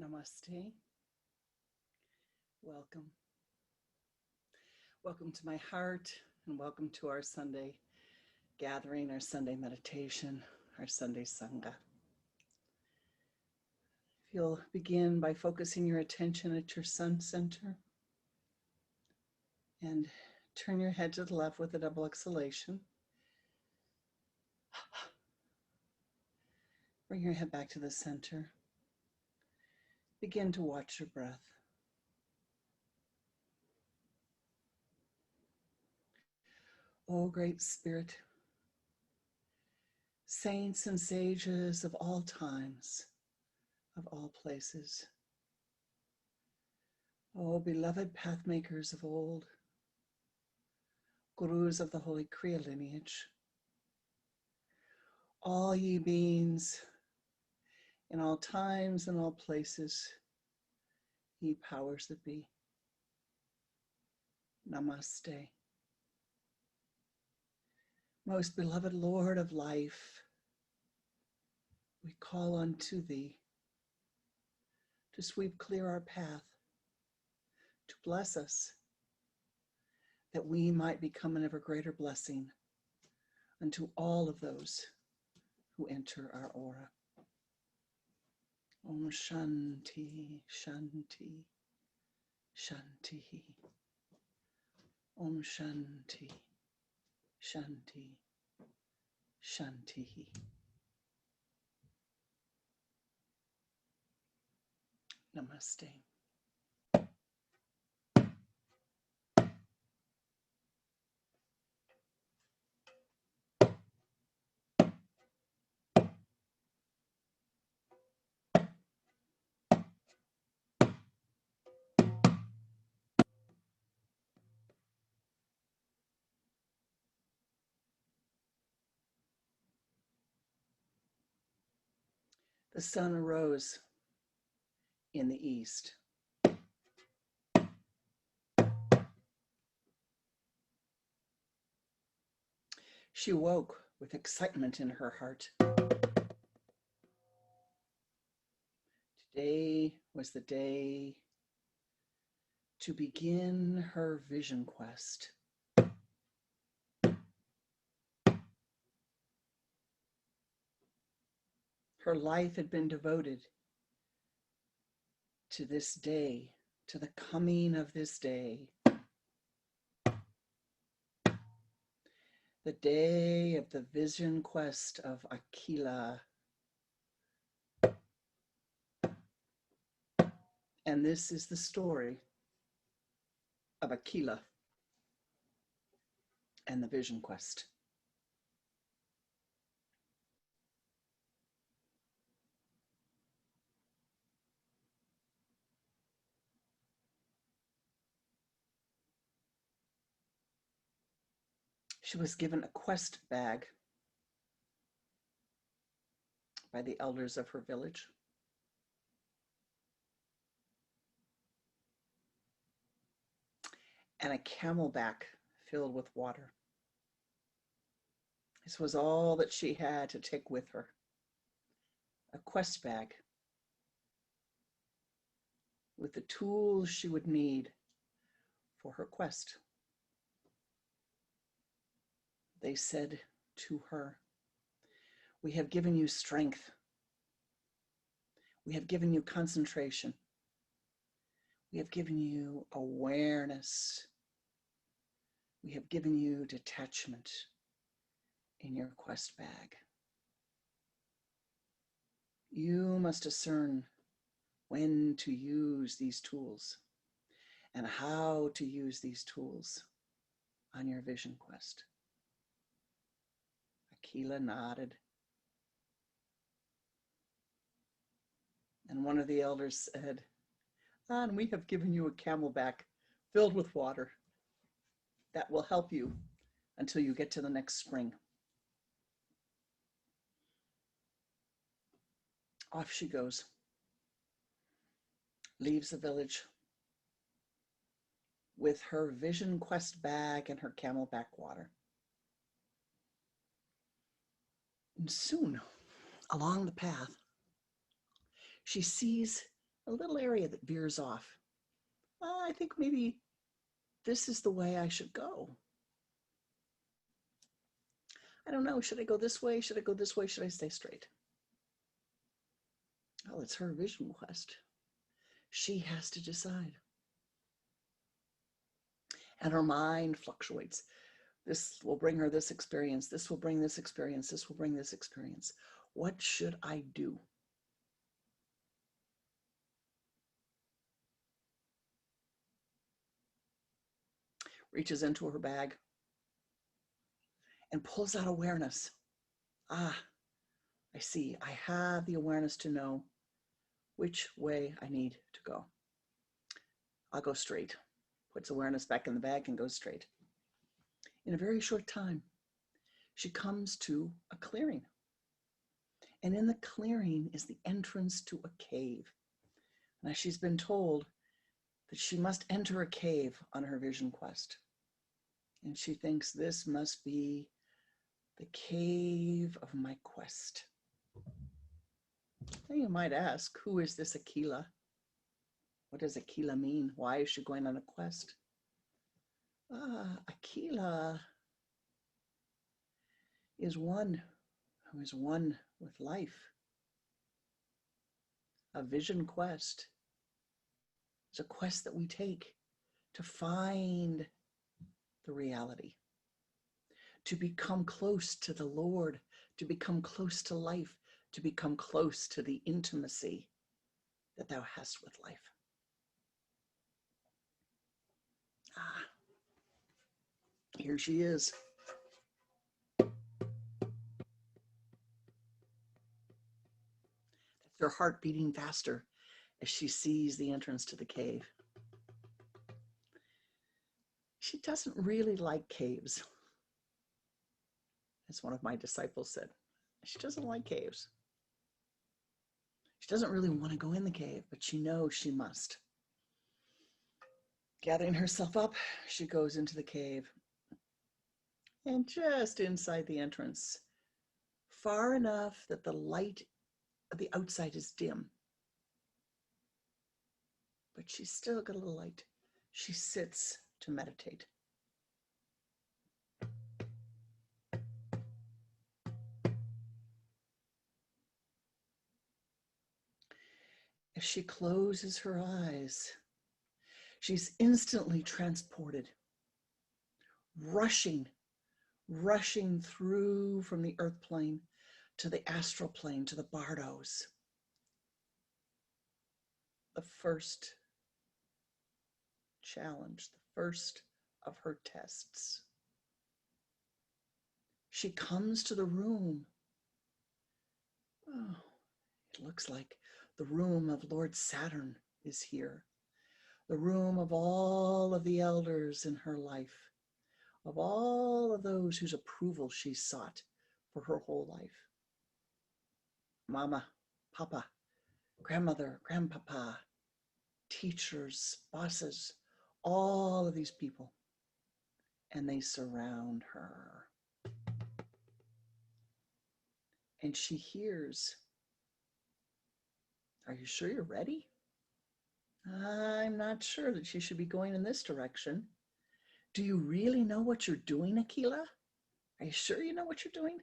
Namaste. Welcome. Welcome to my heart and welcome to our Sunday gathering, our Sunday meditation, our Sunday Sangha. If you'll begin by focusing your attention at your sun center and turn your head to the left with a double exhalation. Bring your head back to the center. Begin to watch your breath. Oh, great Spirit, saints and sages of all times, of all places. Oh, beloved pathmakers of old, gurus of the holy Kriya lineage, all ye beings in all times and all places, ye powers that be. Namaste. Most beloved Lord of life, we call unto thee to sweep clear our path, to bless us, that we might become an ever greater blessing unto all of those who enter our aura. Om Shanti, Shanti, Shanti. Om Shanti, Shanti, Shanti. Namaste. The sun arose in the east. She woke with excitement in her heart. Today was the day to begin her vision quest. Her life had been devoted to this day, to the coming of this day. The day of the vision quest of Akila. And this is the story of Akila and the vision quest. She was given a quest bag by the elders of her village. And a camelback filled with water. This was all that she had to take with her. A quest bag with the tools she would need for her quest. They said to her, "We have given you strength. We have given you concentration. We have given you awareness. We have given you detachment in your quest bag. You must discern when to use these tools and how to use these tools on your vision quest." Akila nodded. And one of the elders said, "And we have given you a camelback filled with water that will help you until you get to the next spring." Off she goes, leaves the village with her vision quest bag and her camelback water. And soon, along the path, she sees a little area that veers off. I think maybe this is the way I should go. I don't know, should I go this way? Should I go this way? Should I stay straight? Well, it's her vision quest. She has to decide. And her mind fluctuates. This will bring her this experience. This will bring this experience. This will bring this experience. What should I do? Reaches into her bag and pulls out awareness. Ah, I see. I have the awareness to know which way I need to go. I'll go straight. Puts awareness back in the bag and goes straight. In a very short time, she comes to a clearing. And in the clearing is the entrance to a cave. Now she's been told that she must enter a cave on her vision quest. And she thinks this must be the cave of my quest. Now you might ask, who is this Aquila? What does Aquila mean? Why is she going on a quest? Aquila is one who is one with life. A vision quest is a quest that we take to find the reality, to become close to the Lord, to become close to life, to become close to the intimacy that thou hast with life. Here she is. That's her heart beating faster as she sees the entrance to the cave. She doesn't really like caves. As one of my disciples said, she doesn't like caves. She doesn't really want to go in the cave, but she knows she must. Gathering herself up, she goes into the cave. And just inside the entrance, far enough that the light of the outside is dim, but she's still got a little light. She sits to meditate. As she closes her eyes, she's instantly transported, rushing through from the earth plane to the astral plane, to the bardos. The first challenge, the first of her tests. She comes to the room. Oh, it looks like the room of Lord Saturn is here. The room of all of the elders in her life, of all of those whose approval she sought for her whole life. Mama, Papa, grandmother, grandpapa, teachers, bosses, all of these people. And they surround her. And she hears, "Are you sure you're ready?" "I'm not sure that you should be going in this direction." "Do you really know what you're doing, Aquila? Are you sure you know what you're doing?"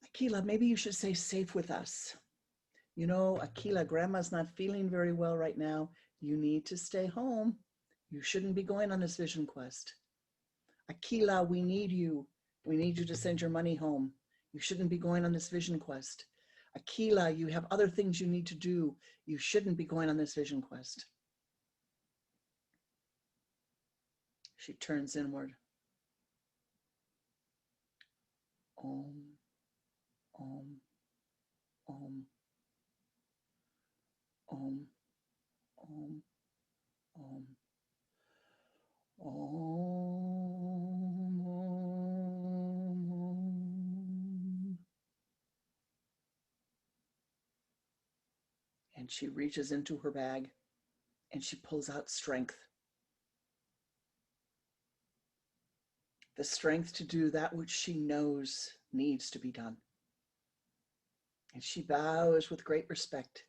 "Aquila, maybe you should stay safe with us. You know, Aquila, Grandma's not feeling very well right now. You need to stay home. You shouldn't be going on this vision quest. Aquila, we need you. We need you to send your money home. You shouldn't be going on this vision quest. Aquila, you have other things you need to do. You shouldn't be going on this vision quest." She turns inward. Om, Om, Om, Om, Om, Om, Om, Om. And she reaches into her bag and she pulls out strength. The strength to do that which she knows needs to be done. And she bows with great respect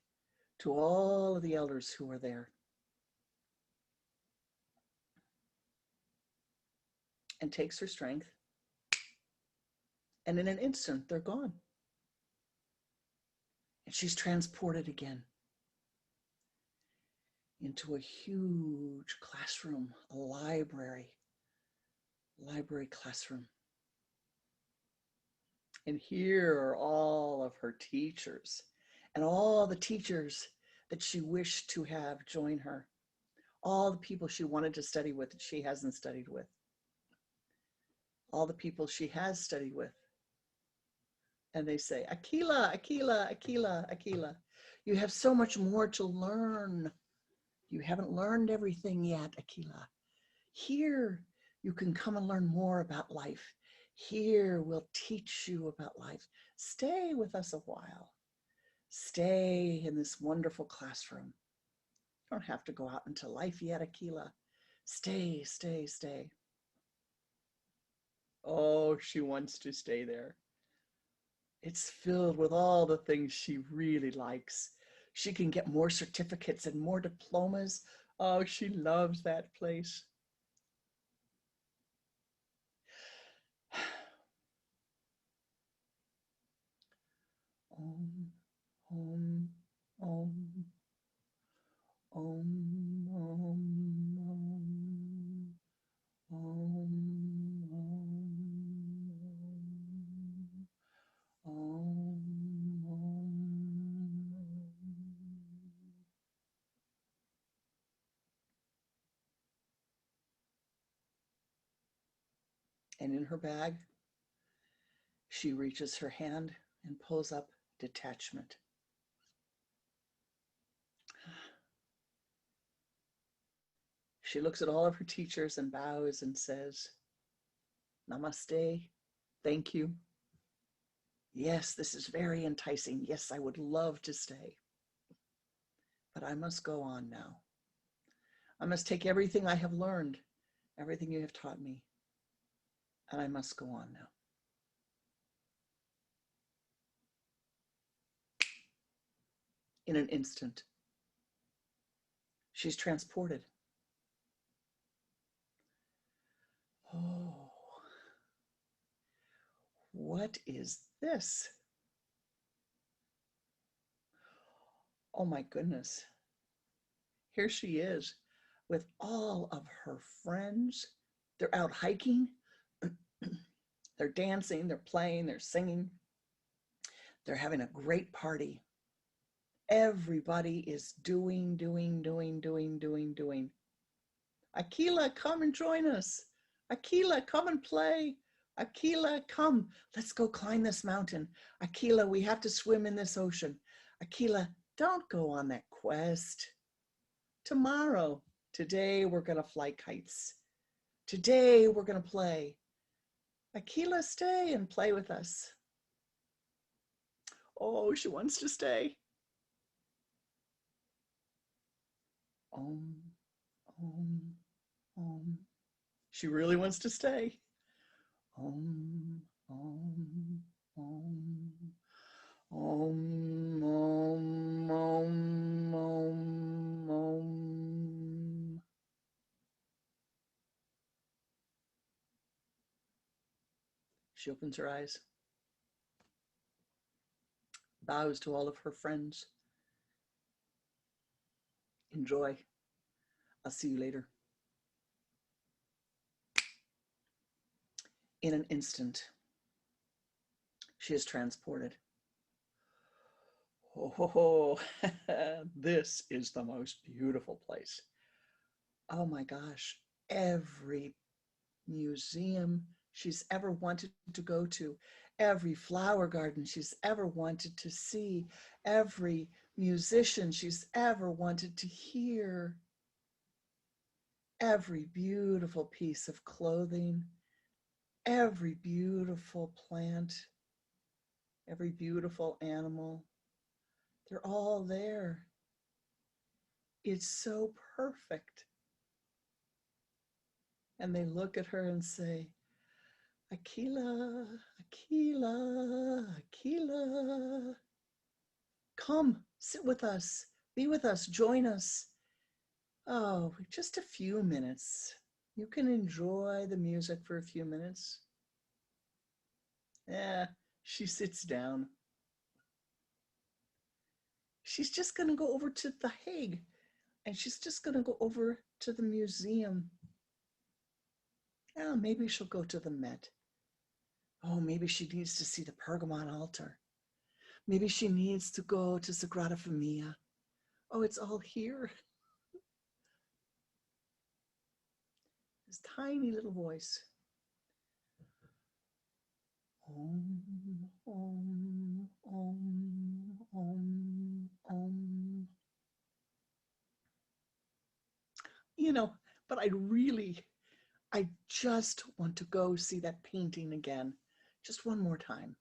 to all of the elders who are there. And takes her strength. And in an instant, they're gone. And she's transported again into a huge classroom, a library classroom. And here are all of her teachers and all the teachers that she wished to have join her. All the people she wanted to study with that she hasn't studied with. All the people she has studied with. And they say, Akila, Akila, Akila, Akila, you have so much more to learn. You haven't learned everything yet, Akila. Here, you can come and learn more about life. Here, we'll teach you about life. Stay with us a while. Stay in this wonderful classroom. You don't have to go out into life yet, Akila. Stay, stay, stay. Oh, she wants to stay there. It's filled with all the things she really likes. She can get more certificates and more diplomas. Oh, she loves that place. Om, om, om, om, om, om, om, om, om. And in her bag, she reaches her hand and pulls up Detachment. She looks at all of her teachers and bows and says, Namaste, thank you. Yes, this is very enticing. Yes, I would love to stay. But I must go on now. I must take everything I have learned, everything you have taught me, and I must go on now. In an instant, she's transported. Oh, what is this? Oh my goodness. Here she is with all of her friends. They're out hiking. They're dancing, they're playing, they're singing. They're having a great party. Everybody is doing. Akila, come and join us. Akila, come and play. Akila, come. Let's go climb this mountain. Akila, we have to swim in this ocean. Akila, don't go on that quest. Tomorrow, today we're going to fly kites. Today we're going to play. Akila, stay and play with us. Oh, she wants to stay. Om, om, om. She really wants to stay. Om, om, om, om, om, om, om, om. She opens her eyes, bows to all of her friends. Enjoy. I'll see you later. In an instant, she is transported. Oh, this is the most beautiful place. Oh my gosh, every museum she's ever wanted to go to, every flower garden she's ever wanted to see, every musician she's ever wanted to hear, every beautiful piece of clothing, every beautiful plant, every beautiful animal, they're all there. It's so perfect. And they look at her and say, Akila, Akila, Akila, come, sit with us, Be with us, join us. Oh, just a few minutes. You can enjoy the music for a few minutes. Yeah, she sits down. She's just going to go over to The Hague, and she's just going to go over to the museum. Oh, maybe she'll go to the Met. Oh, maybe she needs to see the Pergamon altar. Maybe she needs to go to Sagrada Familia. Oh, it's all here. This tiny little voice. Om, om, om, om, om. You know, but I just want to go see that painting again, just one more time.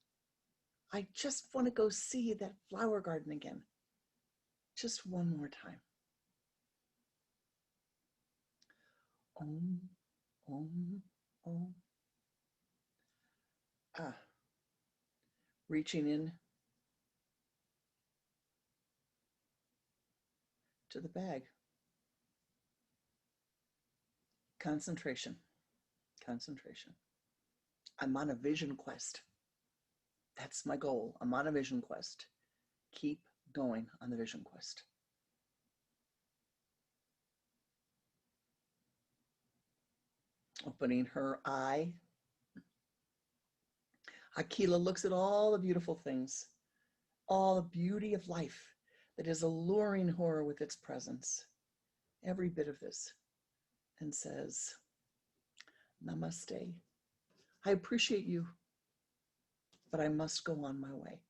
I just want to go see that flower garden again, just one more time. Om, om, om. Ah, reaching in to the bag. Concentration, concentration. I'm on a vision quest. That's my goal. I'm on a vision quest. Keep going on the vision quest. Opening her eye. Aquila looks at all the beautiful things, all the beauty of life that is alluring her with its presence, every bit of this, and says, Namaste. I appreciate you, but I must go on my way.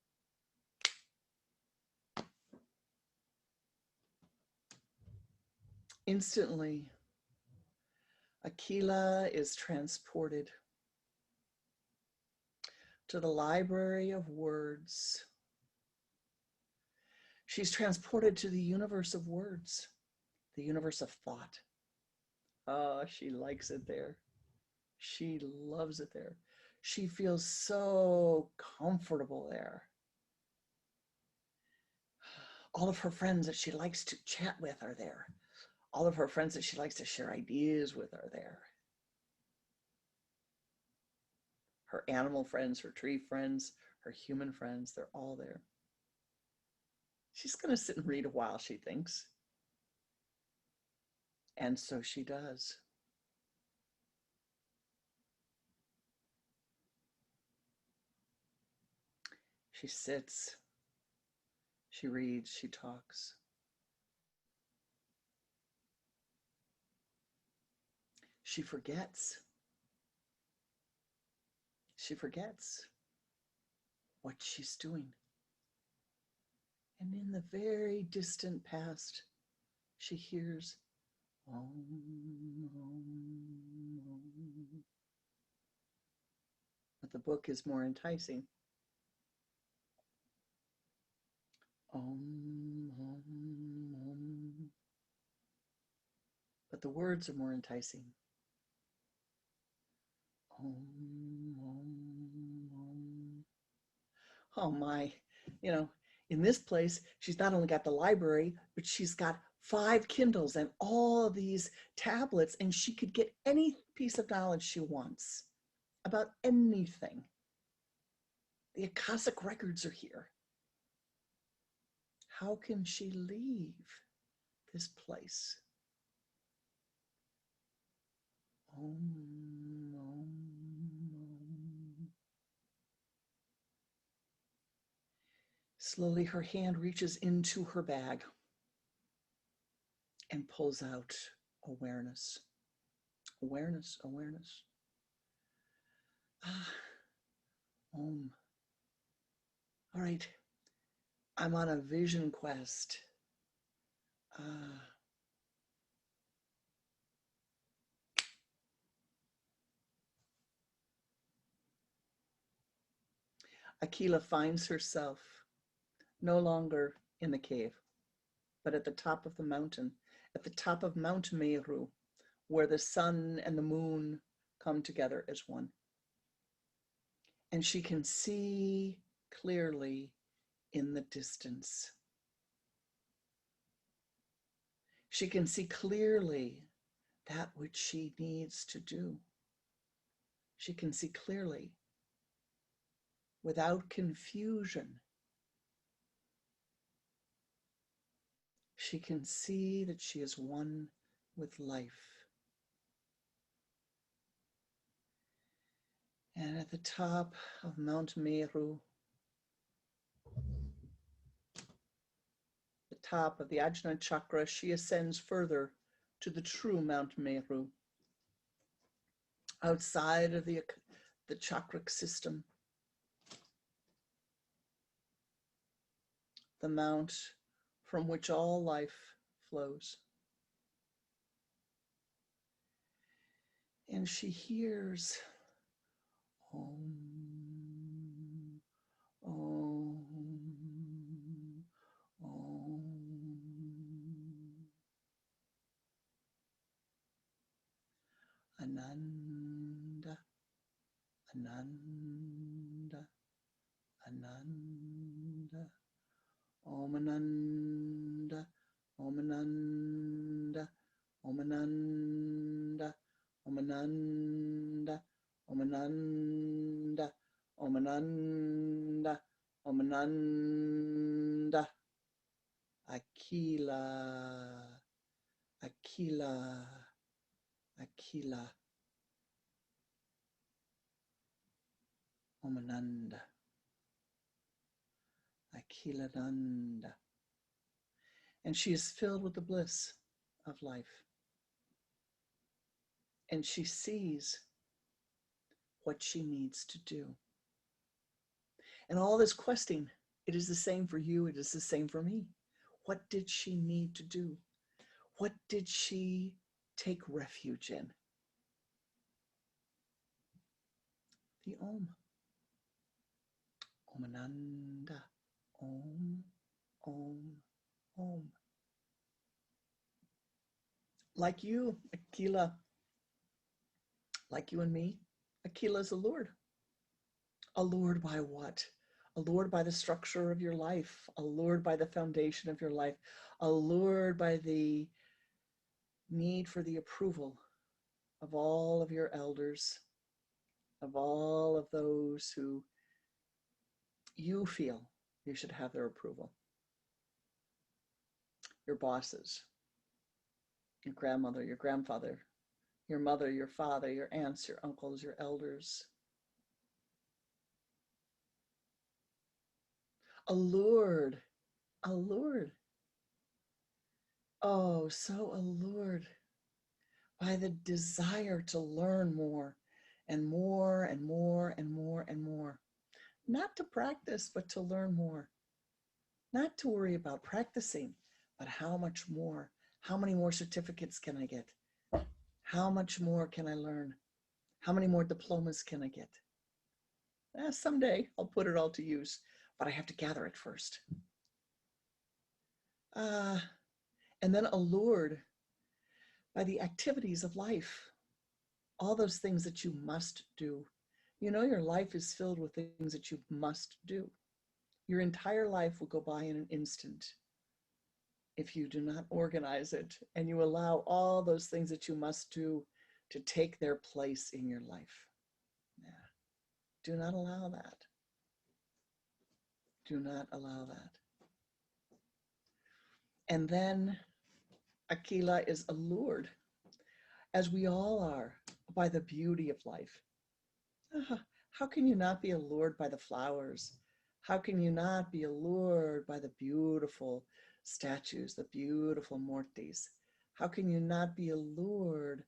Instantly, Aquila is transported to the library of words. She's transported to the universe of words, the universe of thought. Oh, she likes it there. She loves it there. She feels so comfortable there. All of her friends that she likes to chat with are there. All of her friends that she likes to share ideas with are there. Her animal friends, her tree friends, her human friends, they're all there. She's going to sit and read a while, she thinks. And so she does. She sits, she reads, she talks. She forgets. She forgets what she's doing. And in the very distant past, she hears Om, Om, Om. But the book is more enticing. Om, Om, Om. But the words are more enticing. Om, Om, Om. Oh my, in this place, she's not only got the library, but she's got 5 Kindles and all of these tablets, and she could get any piece of knowledge she wants about anything. The Akashic records are here. How can she leave this place? Om, Om, Om. Slowly, her hand reaches into her bag and pulls out awareness. Awareness, awareness. Om. All right. I'm on a vision quest. Aquila finds herself no longer in the cave, but at the top of the mountain, at the top of Mount Meru, where the sun and the moon come together as one. And she can see clearly in the distance She can see clearly that which she needs to do. She can see clearly without confusion. She can see that she is one with life. And at the top of Mount Meru, the top of the Ajna chakra, she ascends further to the true Mount Meru, outside of the chakric system, the mount from which all life flows. And she hears Om, Om, Om. Ananda, Ananda, Ananda. Om Ananda, Om Ananda, Om Ananda, Om Ananda, Om Ananda, Om Ananda, Om Ananda. Akila, Akila, Akila. Om Ananda, Akilananda. And she is filled with the bliss of life. And she sees what she needs to do. And all this questing, it is the same for you, it is the same for me. What did she need to do? What did she take refuge in? The Om. Om Ananda. Om, Om, Om. Like you, Akila, like you and me, Akila is allured. Allured by what? Allured by the structure of your life, allured by the foundation of your life, allured by the need for the approval of all of your elders, of all of those who you feel you should have their approval. Your bosses, your grandmother, your grandfather, your mother, your father, your aunts, your uncles, your elders. Allured, allured. Oh, so allured by the desire to learn more and more and more and more and more. Not to practice, but to learn more. Not to worry about practicing, but how much more? How many more certificates can I get? How much more can I learn? How many more diplomas can I get? Someday I'll put it all to use, but I have to gather it first. And then allured by the activities of life, all those things that you must do. You know, your life is filled with things that you must do. Your entire life will go by in an instant if you do not organize it and you allow all those things that you must do to take their place in your life. Yeah. Do not allow that. Do not allow that. And then Akila is allured, as we all are, by the beauty of life. How can you not be allured by the flowers? How can you not be allured by the beautiful statues, the beautiful murtis? How can you not be allured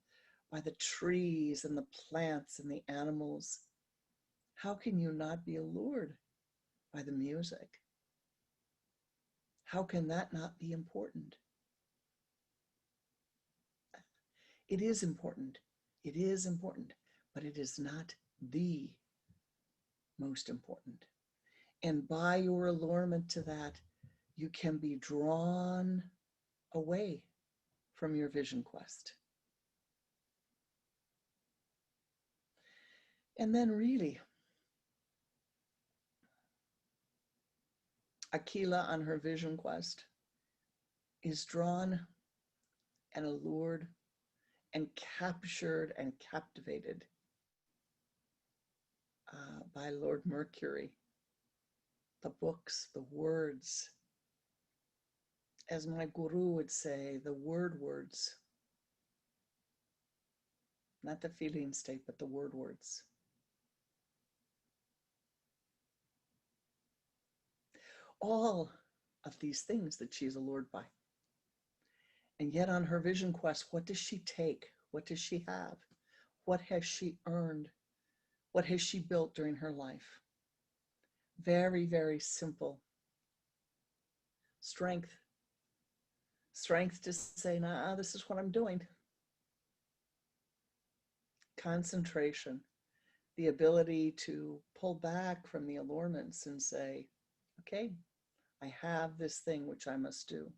by the trees and the plants and the animals? How can you not be allured by the music? How can that not be important? It is important. It is important, but it is not the most important. And by your allurement to that, you can be drawn away from your vision quest. And then really, Akila on her vision quest is drawn and allured and captured and captivated by Lord Mercury. The books, the words, as my guru would say, the words, not the feeling state, but the words. All of these things that she's allured by. And yet on her vision quest, what does she take? What does she have? What has she earned? What has she built during her life? Very, very simple. Strength. Strength to say, nah, this is what I'm doing. Concentration. The ability to pull back from the allurements and say, okay, I have this thing which I must do.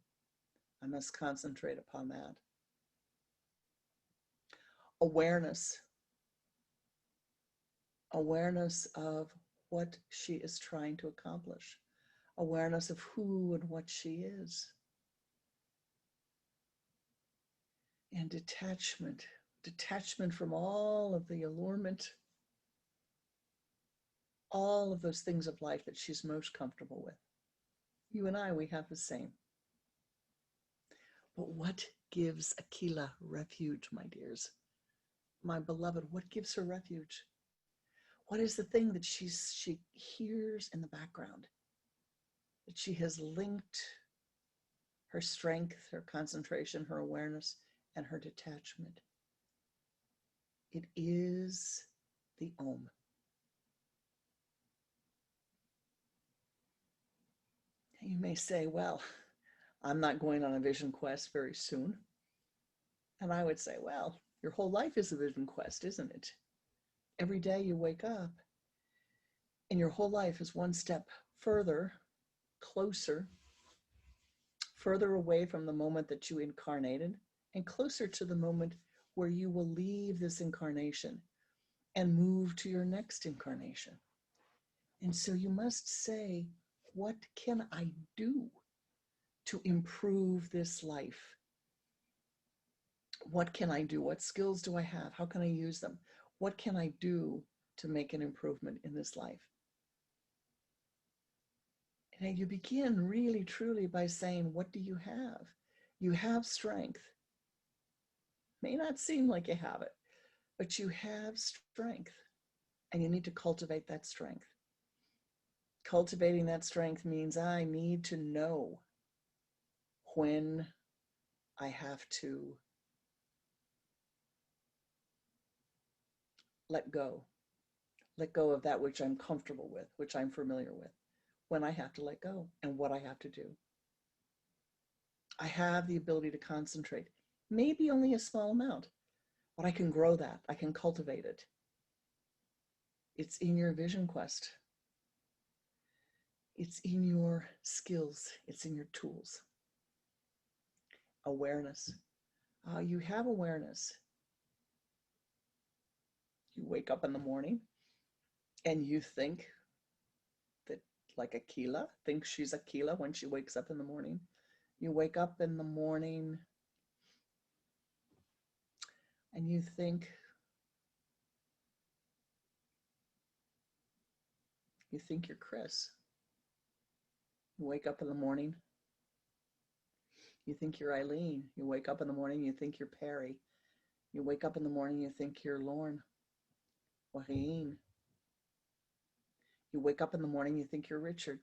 I must concentrate upon that. Awareness. Awareness of what she is trying to accomplish. Awareness of who and what she is. And detachment. Detachment from all of the allurement, all of those things of life that she's most comfortable with. You and I, we have the same. But what gives Akila refuge, my dears? My beloved, what gives her refuge? What is the thing that she hears in the background? That she has linked her strength, her concentration, her awareness, and her detachment. It is the Om. You may say, well, I'm not going on a vision quest very soon. And I would say, well, your whole life is a vision quest, isn't it? Every day you wake up and your whole life is one step further, closer, further away from the moment that you incarnated and closer to the moment where you will leave this incarnation and move to your next incarnation. And so you must say, what can I do to improve this life? What can I do? What skills do I have? How can I use them? What can I do to make an improvement in this life? And you begin really, truly by saying, what do you have? You have strength. May not seem like you have it, but you have strength. And you need to cultivate that strength. Cultivating that strength means I need to know when I have to let go of that which I'm comfortable with, which I'm familiar with, when I have to let go and what I have to do. I have the ability to concentrate, maybe only a small amount, but I can grow that. I can cultivate it. It's in your vision quest. It's in your skills. It's in your tools. Awareness. You have awareness. You wake up in the morning and you think that, like Akila, thinks she's Akila when she wakes up in the morning. You wake up in the morning and you think you're Chris. You wake up in the morning, you think you're Eileen. You wake up in the morning, you think you're Perry. You wake up in the morning, you think you're Lorne. Waheen. You wake up in the morning, you think you're Richard.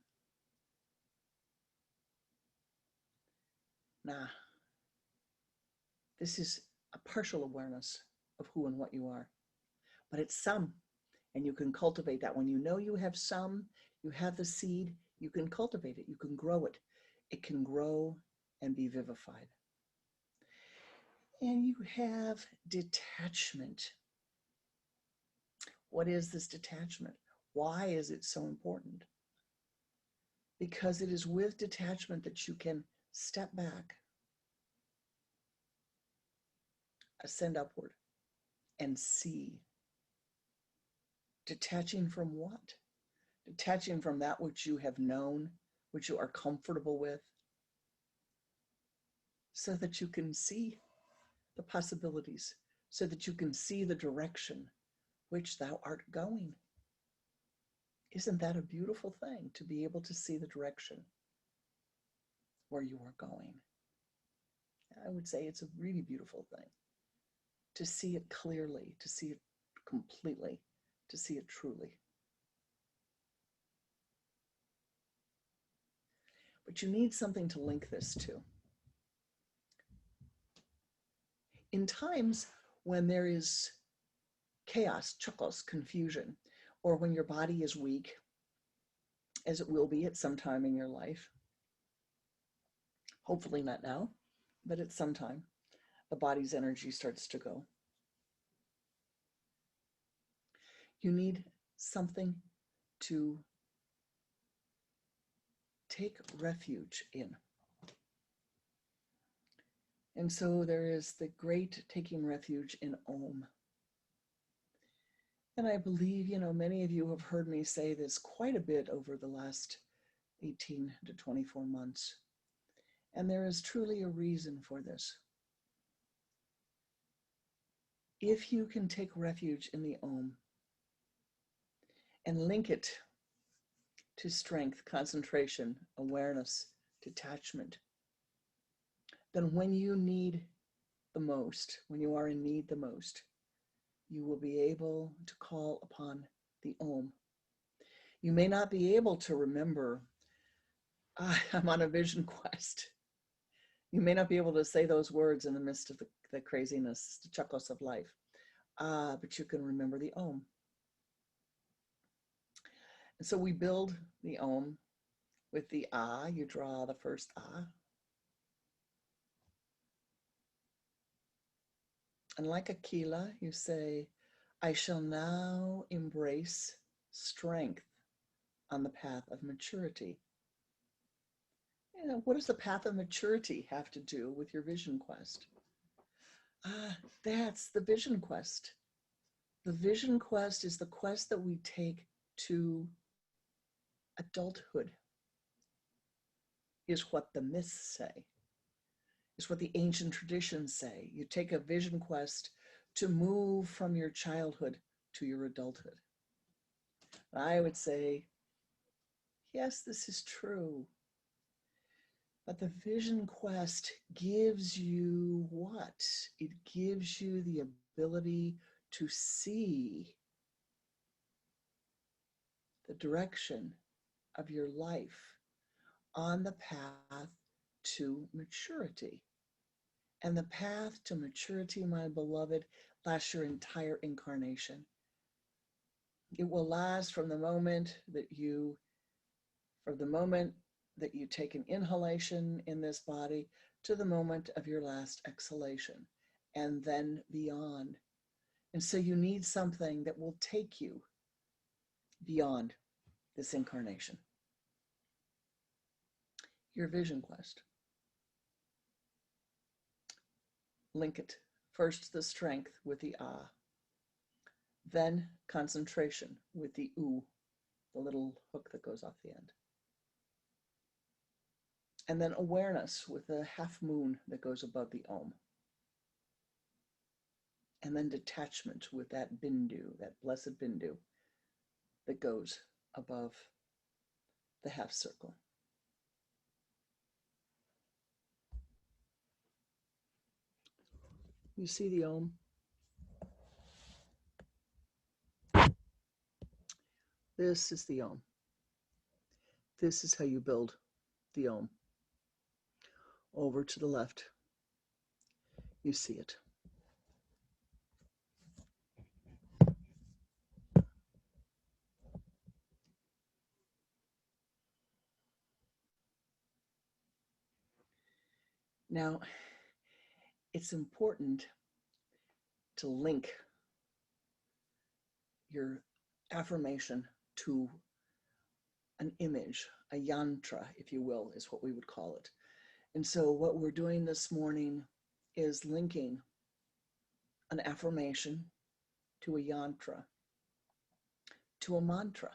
Nah. This is a partial awareness of who and what you are. But it's some, and you can cultivate that. When you know you have some, you have the seed, you can cultivate it, you can grow it. It can grow and be vivified. And you have detachment. What is this detachment? Why is it so important? Because it is with detachment that you can step back, ascend upward, and see. Detaching from what? Detaching from that which you have known, which you are comfortable with, so that you can see the possibilities, so that you can see the direction which thou art going. Isn't that a beautiful thing, to be able to see the direction where you are going? I would say it's a really beautiful thing to see it clearly, to see it completely, to see it truly. But you need something to link this to. In times when there is chaos, chokos, confusion, or when your body is weak, as it will be at some time in your life, hopefully not now, but at some time, the body's energy starts to go. You need something to take refuge in. And so there is the great taking refuge in Om. And I believe, many of you have heard me say this quite a bit over the last 18 to 24 months. And there is truly a reason for this. If you can take refuge in the Om and link it to strength, concentration, awareness, detachment, then when you need the most, when you are in need the most, you will be able to call upon the Om. You may not be able to remember, I'm on a vision quest. You may not be able to say those words in the midst of the craziness, the chokos of life, but you can remember the Om. And so we build the Om with the Ah. You draw the first Ah. And like a kila, you say, I shall now embrace strength on the path of maturity. What does the path of maturity have to do with your vision quest? That's the vision quest. The vision quest is the quest that we take to adulthood, is what the myths say, is what the ancient traditions say. You take a vision quest to move from your childhood to your adulthood. I would say, yes, this is true. But the vision quest gives you what? It gives you the ability to see the direction of your life on the path to maturity. And the path to maturity, my beloved, lasts your entire incarnation. It will last from the moment that you take an inhalation in this body to the moment of your last exhalation, and then beyond. And so you need something that will take you beyond this incarnation. Your vision quest. Link it. First the strength with the Ah. Then concentration with the U, the little hook that goes off the end. And then awareness with the half moon that goes above the Om. And then detachment with that bindu, that blessed bindu that goes above the half circle. You see the Om? This is the Om. This is how you build the Om. Over to the left, you see it. Now, it's important to link your affirmation to an image, a yantra, if you will, is what we would call it. And so what we're doing this morning is linking an affirmation to a yantra, to a mantra.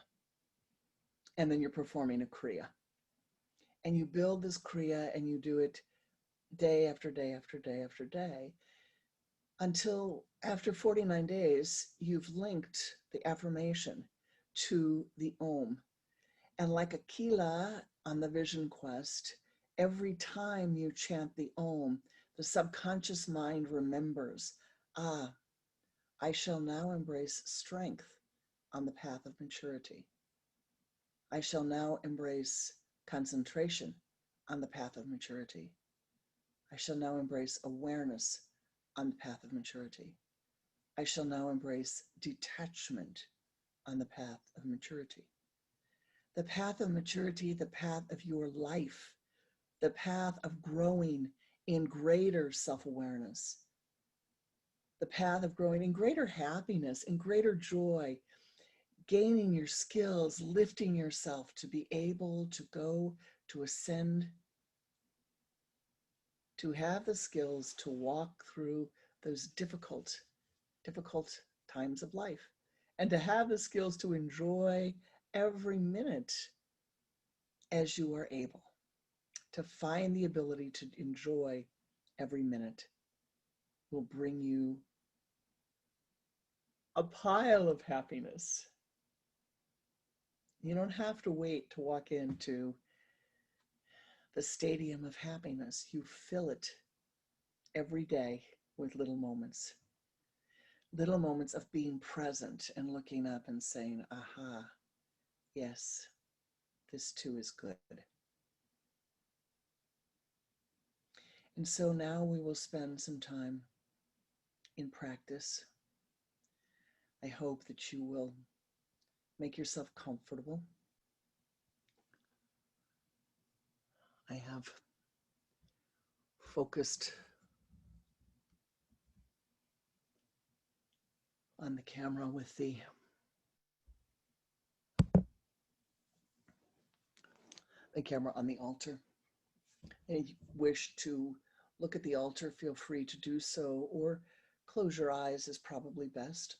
And then you're performing a Kriya. And you build this Kriya and you do it day after day after day after day. until after 49 days, you've linked the affirmation to the Om. And like Aquila on the Vision Quest, every time you chant the Om, the subconscious mind remembers, I shall now embrace strength on the path of maturity. I shall now embrace concentration on the path of maturity. I shall now embrace awareness on the path of maturity. I shall now embrace detachment on the path of maturity. The path of maturity, the path of your life, the path of growing in greater self-awareness, the path of growing in greater happiness, in greater joy, gaining your skills, lifting yourself to be able to go, to ascend, to have the skills to walk through those difficult times of life, and to have the skills to enjoy every minute as you are able, to find the ability to enjoy every minute will bring you a pile of happiness. You don't have to wait to walk into the stadium of happiness. You fill it every day with little moments of being present and looking up and saying, aha, yes, this too is good. And so now we will spend some time in practice. I hope that you will make yourself comfortable. I have focused on the camera with the camera on the altar. And if you wish to look at the altar, feel free to do so, or close your eyes is probably best.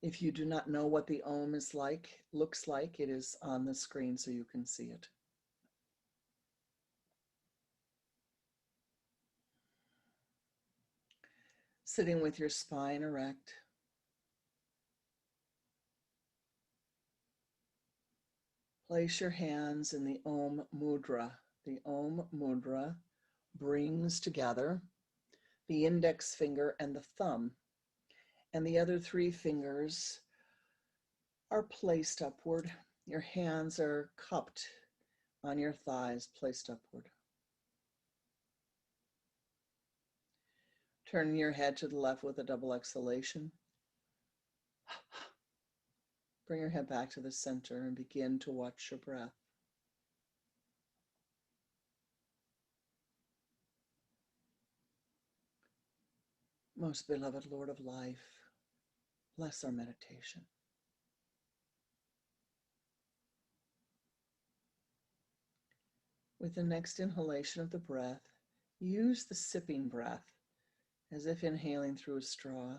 If you do not know what the Om is like, looks like, it is on the screen so you can see it. Sitting with your spine erect. Place your hands in the Om Mudra. The Om Mudra brings together the index finger and the thumb, and the other three fingers are placed upward. Your hands are cupped on your thighs, placed upward. Turn your head to the left with a double exhalation. Bring your head back to the center and begin to watch your breath. Most beloved Lord of life, bless our meditation. With the next inhalation of the breath, use the sipping breath as if inhaling through a straw,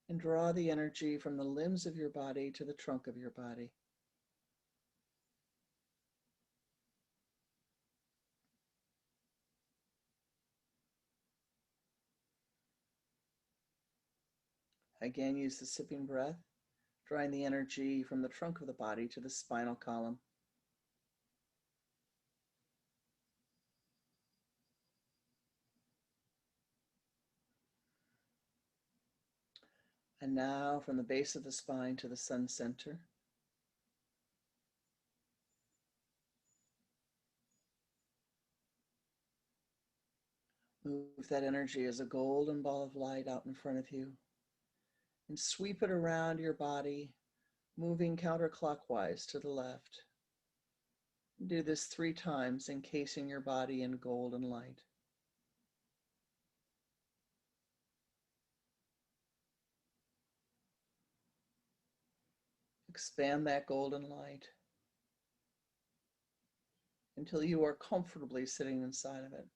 and draw the energy from the limbs of your body to the trunk of your body. Again, use the sipping breath, drawing the energy from the trunk of the body to the spinal column. And now from the base of the spine to the sun center. Move that energy as a golden ball of light out in front of you and sweep it around your body, moving counterclockwise to the left. Do this 3 times, encasing your body in golden light. Expand that golden light until you are comfortably sitting inside of it.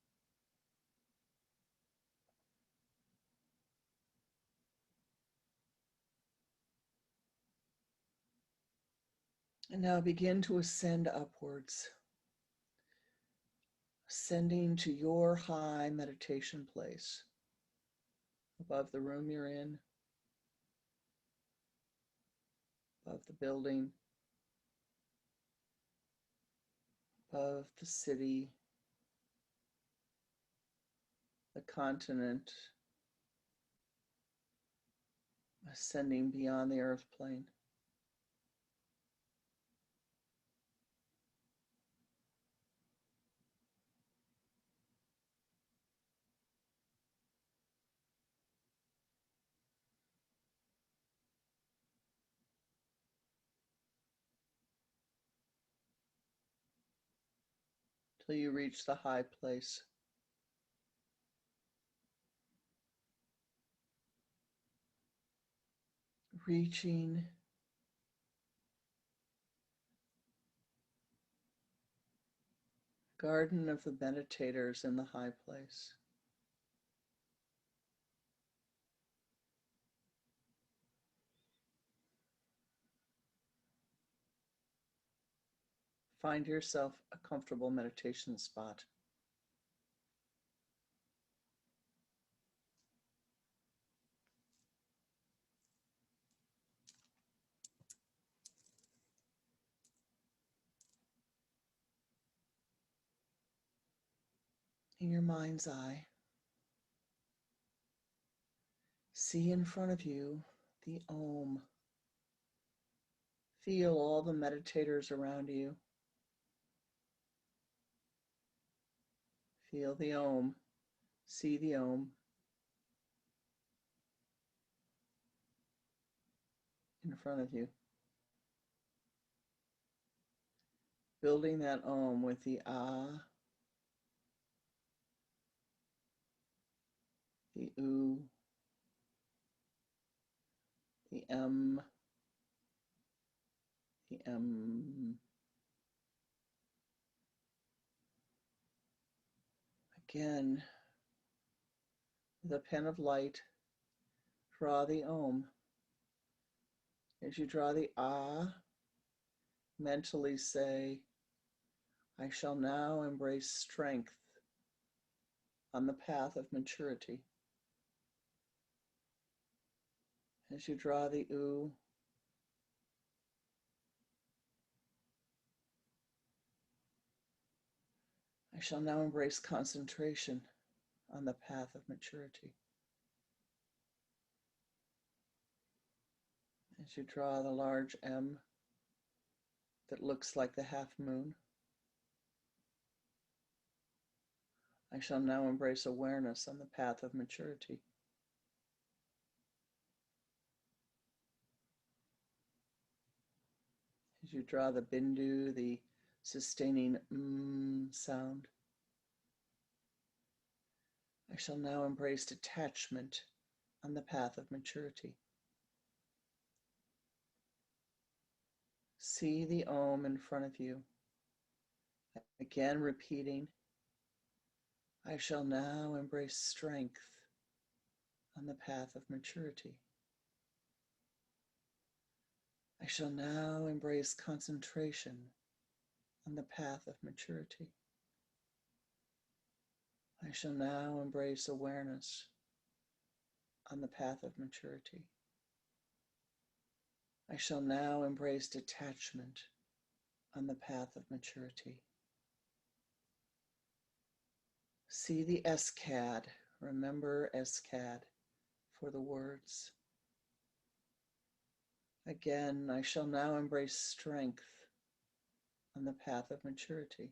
And now begin to ascend upwards. ascending to your high meditation place above the room you're in, above the building, above the city, the continent, ascending beyond the earth plane. Till you reach the high place. Reaching garden of the meditators in the high place. Find yourself a comfortable meditation spot. In your mind's eye, see in front of you the Om. Feel all the meditators around you. Feel the Om. See the Om in front of you. Building that Om with the Ah, the U, the M, the M. Again, with a pen of light, draw the Om. As you draw the Ah, mentally say, I shall now embrace strength on the path of maturity. As you draw the U, I shall now embrace concentration on the path of maturity. As you draw the large M that looks like the half moon, I shall now embrace awareness on the path of maturity. As you draw the bindu, the sustaining sound, I shall now embrace detachment on the path of maturity. See the Om in front of you. Again repeating, I shall now embrace strength on the path of maturity. I shall now embrace concentration on the path of maturity. I shall now embrace awareness on the path of maturity. I shall now embrace detachment on the path of maturity. See the SCAD. Remember SCAD for the words. Again, I shall now embrace strength on the path of maturity.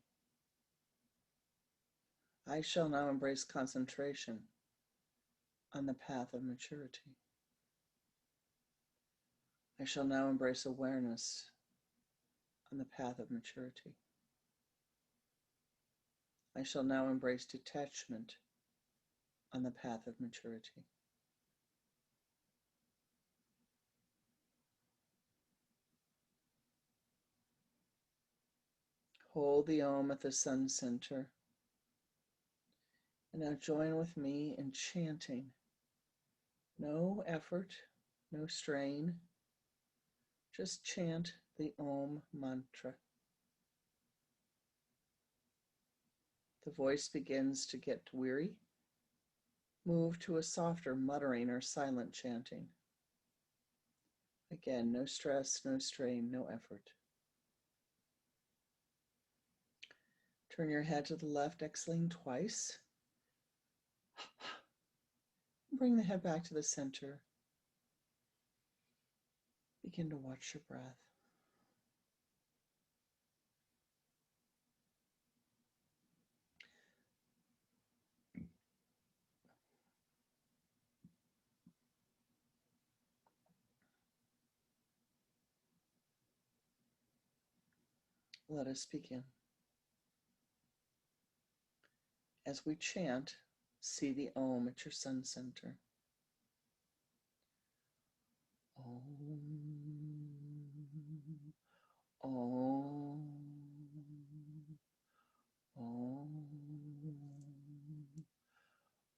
I shall now embrace concentration on the path of maturity. I shall now embrace awareness on the path of maturity. I shall now embrace detachment on the path of maturity. Hold the Om at the sun center. And now join with me in chanting. No effort, no strain. Just chant the Om mantra. the voice begins to get weary, move to a softer muttering or silent chanting. Again, no stress, no strain, no effort. Turn your head to the left, exhaling twice. Bring the head back to the center. Begin to watch your breath. Let us begin. As we chant, see the Om at your sun center. Om, Om, Om,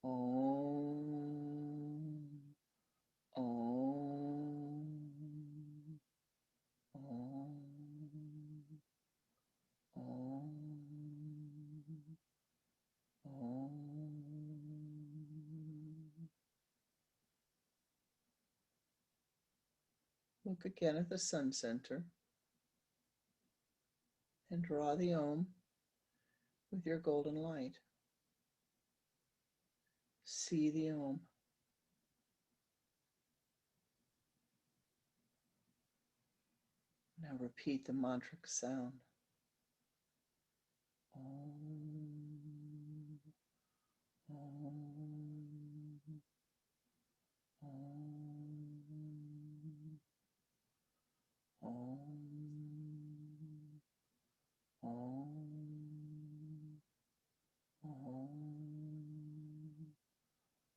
Om, Om, Om, Om, Om. Look again at the sun center and draw the Om with your golden light. See the Om. Now repeat the mantric sound. Om, Om, Om, Om, Om, Om,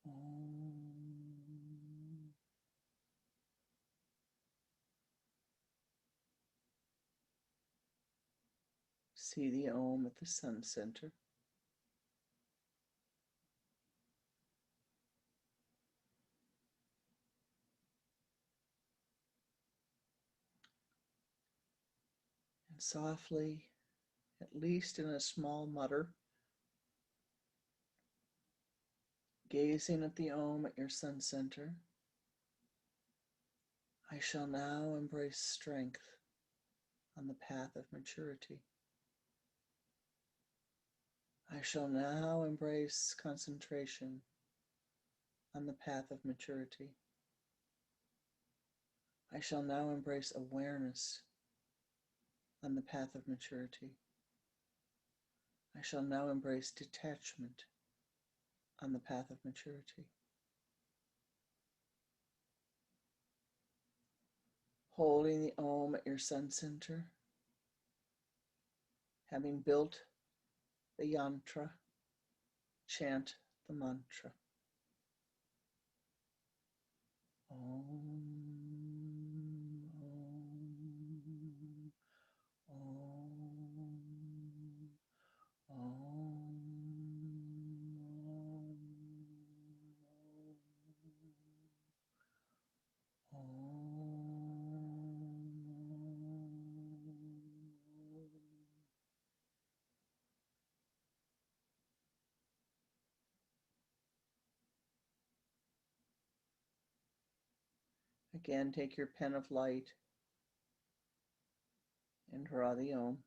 Om. See the Om at the sun center. And softly, at least in a small mutter, gazing at the Om at your sun center, I shall now embrace strength on the path of maturity. I shall now embrace concentration on the path of maturity. I shall now embrace awareness on the path of maturity. I shall now embrace detachment on the path of maturity. Holding the Om at your sun center, having built the yantra, chant the mantra. Om, Om, Om, Om, Again, take your pen of light and draw the Om.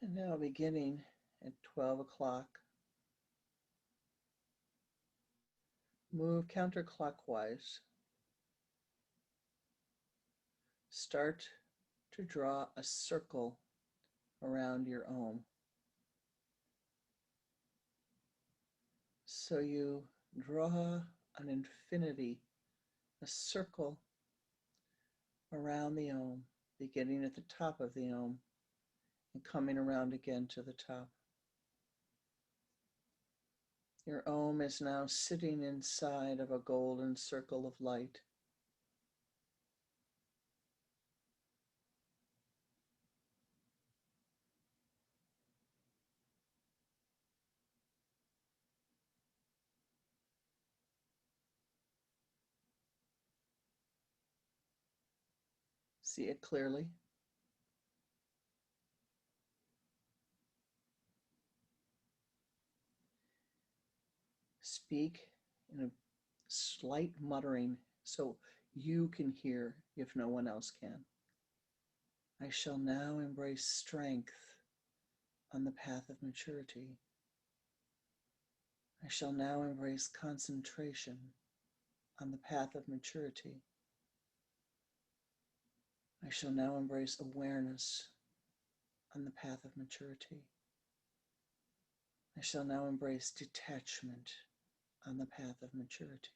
And now beginning at 12 o'clock, move counterclockwise. Start to draw a circle around your Om. So you draw an infinity, a circle around the Om, beginning at the top of the Om and coming around again to the top. Your Om is now sitting inside of a golden circle of light. See it clearly. Speak in a slight muttering so you can hear if no one else can. I shall now embrace strength on the path of maturity. I shall now embrace concentration on the path of maturity. I shall now embrace awareness on the path of maturity. I shall now embrace detachment on the path of maturity.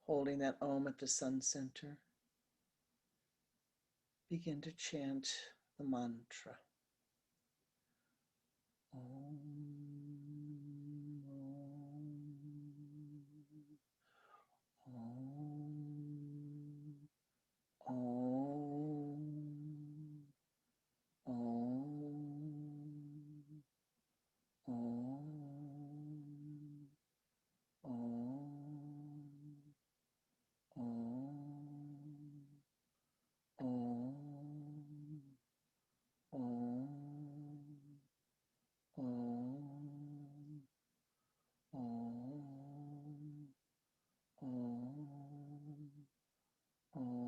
Holding that Om at the sun center, begin to chant the mantra. Om, Om, Om, Om, Om, Om, Om, Om, Om, Om, Om, Om,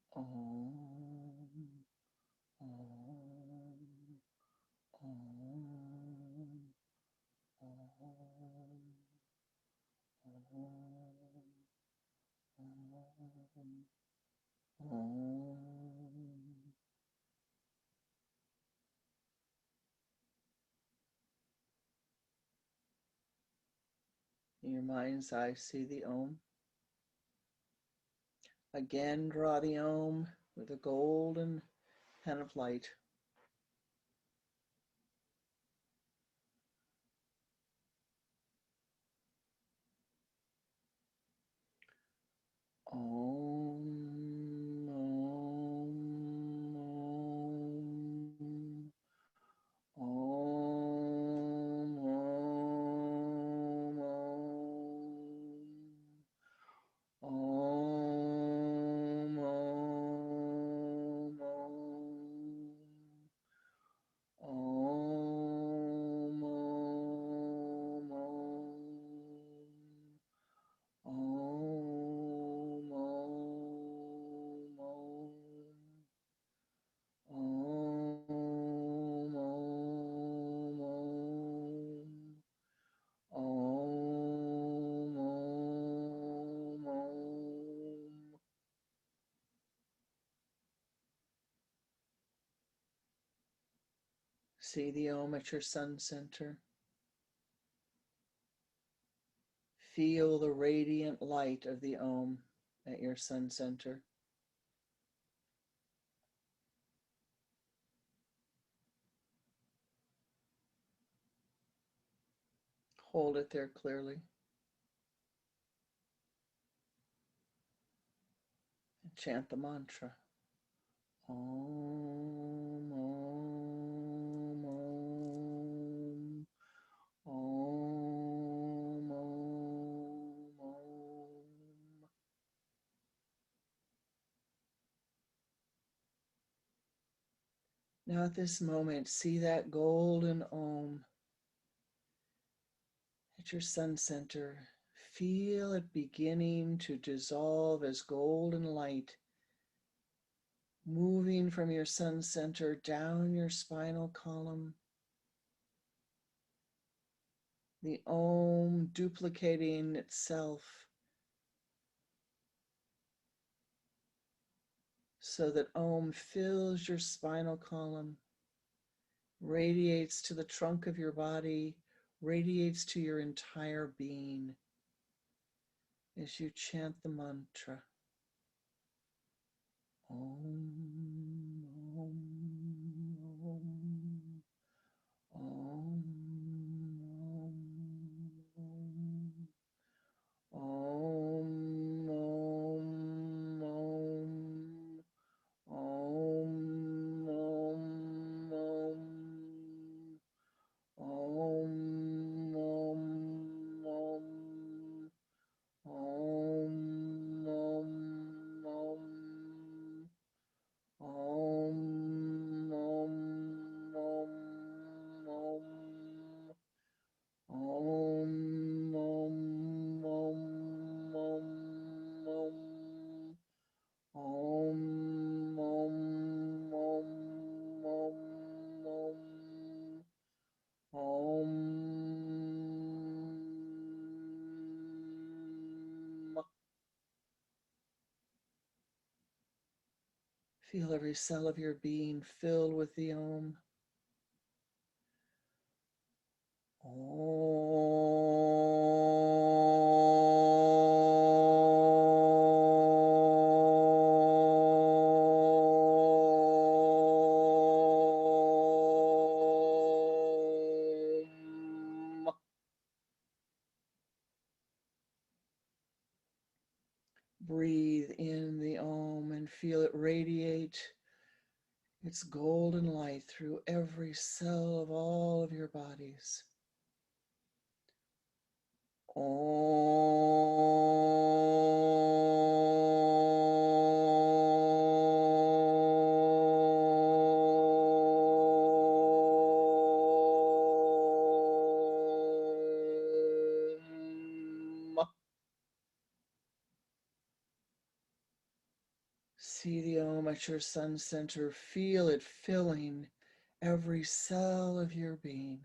Om, Om, Om, Om, Om, Om, Om. In your mind's eye, see the Om. Again, draw the Om with a golden pen of light. Om, Om, Om, Om, Om, Om, Om, Om, Om, Om, Om, Om, Om, Om, Om, Om, Om. See the Om at your sun center. Feel the radiant light of the Om at your sun center. Hold it there clearly. And chant the mantra. Om, Om, Om, Om, Om, Om. Now at this moment, see that golden Om at your sun center. Feel it beginning to dissolve as golden light, moving from your sun center down your spinal column. The Om duplicating itself so that Om fills your spinal column, radiates to the trunk of your body, radiates to your entire being as you chant the mantra. Om, Om, Om, Om, Om, Feel every cell of your being filled with the Om. Breathe in the Om and feel it radiate its golden light through every cell of all of your bodies. See the Om at your sun center. Feel it filling every cell of your being.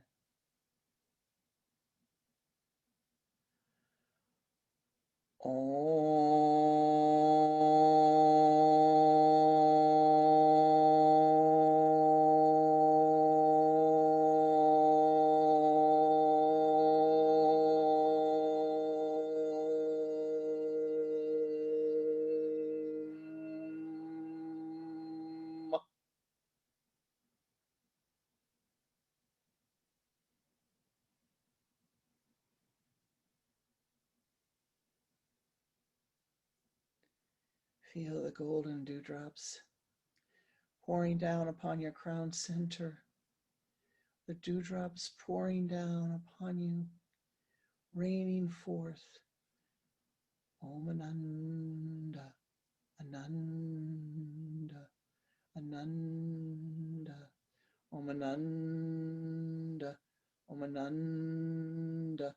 Feel the golden dewdrops pouring down upon your crown center. The dewdrops pouring down upon you, raining forth Om Ananda, Ananda, Ananda, Om Ananda, Om Ananda,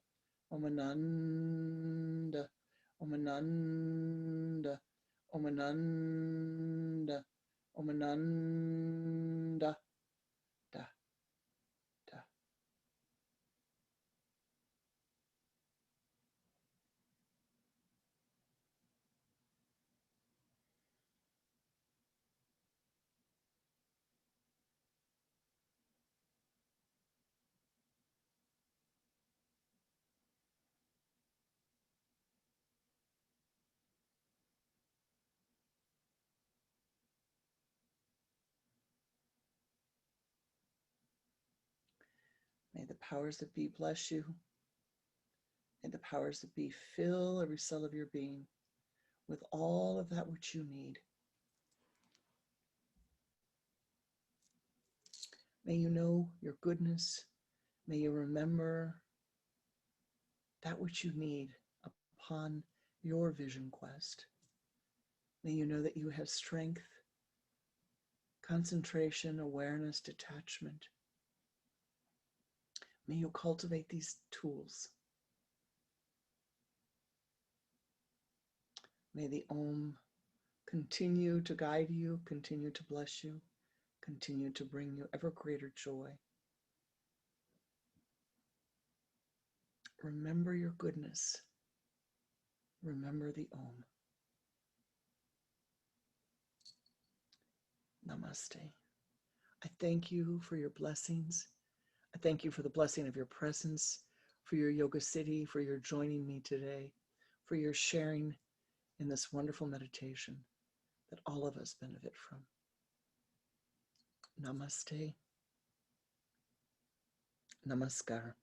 Om Ananda, Om Ananda, Om Ananda, Om Ananda, da, da. May the powers that be bless you. May the powers that be fill every cell of your being with all of that which you need. May you know your goodness. May you remember that which you need upon your vision quest. May you know that you have strength, concentration, awareness, detachment. May you cultivate these tools. May the Om continue to guide you, continue to bless you, continue to bring you ever greater joy. Remember your goodness. Remember the Om. Namaste. I thank you for your blessings. I thank you for the blessing of your presence, for your Yoga City, for your joining me today, for your sharing in this wonderful meditation that all of us benefit from. Namaste. Namaskar.